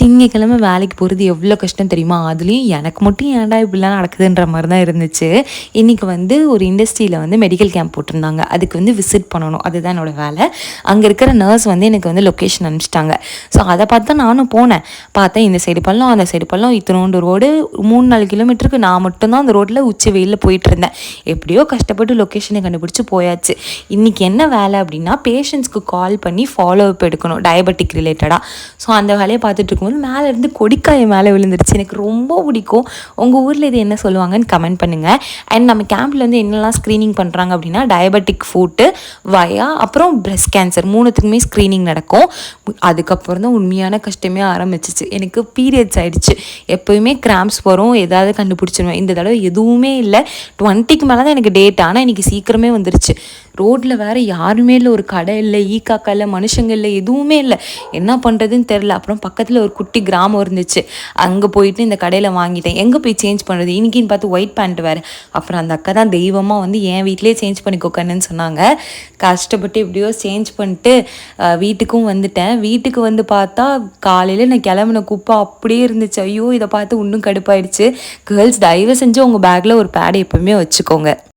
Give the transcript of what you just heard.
திங்கக்கிழமை வேலைக்கு போகிறது எவ்வளோ கஷ்டம் தெரியுமா? அதுலேயும் எனக்கு மட்டும் ஏன்டா இப்படிலாம் நடக்குதுன்ற மாதிரி தான் இருந்துச்சு. இன்றைக்கி வந்து ஒரு இண்டஸ்ட்ரியில் வந்து மெடிக்கல் கேம்ப் போட்டிருந்தாங்க. அதுக்கு வந்து விசிட் பண்ணணும். அதுதான் என்னோடய வேலை. அங்கே இருக்கிற நர்ஸ் வந்து எனக்கு வந்து லொக்கேஷன் அனுப்பிச்சிட்டாங்க. ஸோ அதை பார்த்து தான் நானும் போனேன். பார்த்தேன் இந்த சைடு பள்ளம் அந்த சைடு பள்ளம், இத்தனோண்டு ரோடு 3-4 கிலோமீட்டருக்கு நான் மட்டும்தான் அந்த ரோட்டில் உச்சி வெயிலில் போயிட்டுருந்தேன். எப்படியோ கஷ்டப்பட்டு லொக்கேஷனை கண்டுபிடிச்சி போயாச்சு. இன்றைக்கி என்ன வேலை அப்படின்னா, பேஷண்ட்ஸ்க்கு கால் பண்ணி ஃபாலோ அப் எடுக்கணும் டயபெட்டிக் ரிலேட்டடாக. ஸோ அந்த வேலையை பார்த்துட்டு இருக்கும்போது மேலே இருந்து கொடிக்காய் மேலே விழுந்துருச்சு. எனக்கு ரொம்ப பிடிக்கும். உங்கள் ஊரில் இது என்ன சொல்லுவாங்கன்னு கமெண்ட் பண்ணுங்கள். அண்ட் நம்ம கேம்பில் வந்து என்னெல்லாம் ஸ்க்ரீனிங் பண்ணுறாங்க அப்படின்னா, டயபெட்டிக் ஃபுட்டு, வயா, அப்புறம் பிரெஸ்ட் கேன்சர் 3த்துக்குமே ஸ்க்ரீனிங் நடக்கும். அதுக்கப்புறம் தான் உண்மையான கஷ்டமே ஆரம்பிச்சிச்சு. எனக்கு பீரியட்ஸ் ஆகிடுச்சு. எப்போயுமே கிராம்ஸ் வரும், ஏதாவது கண்டுபிடிச்சிருவேன். இந்த தடவை எதுவுமே இல்லை. 20க்கு மேலே தான் எனக்கு டேட். ஆனால் இன்றைக்கி சீக்கிரமே வந்துருச்சு. ரோட்டில் வேறு யாருமே இல்லை, ஒரு கடை இல்லை, ஈக்காக்கா இல்லை, மனுஷங்க இல்லை, எதுவுமே இல்லை. என்ன பண்ணுறதுன்னு தெரில. அப்புறம் பக்கத்தில் ஒரு குட்டி கிராமம் இருந்துச்சு. அங்கே போயிட்டு இந்த கடையில் வாங்கிட்டேன். எங்கே போய் சேஞ்ச் பண்ணுறது இன்றைக்கின்னு பார்த்து ஒயிட் பேண்ட் வேறு. அப்புறம் அந்த அக்கா தான் தெய்வமாக வந்து என் வீட்டிலே சேஞ்ச் பண்ணிக்கோக்கணுன்னு சொன்னாங்க. கஷ்டப்பட்டு எப்படியோ சேஞ்ச் பண்ணிட்டு வீட்டுக்கும் வந்துட்டேன். வீட்டுக்கு வந்து பார்த்தா காலையில் நான் கிளம்புன குப்பை அப்படியே இருந்துச்சு. ஐயோ, இதை பார்த்து இன்னும் கடுப்பாயிடுச்சு. கேர்ள்ஸ், தயவு செஞ்சு உங்கள் பேக்கில் ஒரு பேடை எப்போவுமே வச்சுக்கோங்க.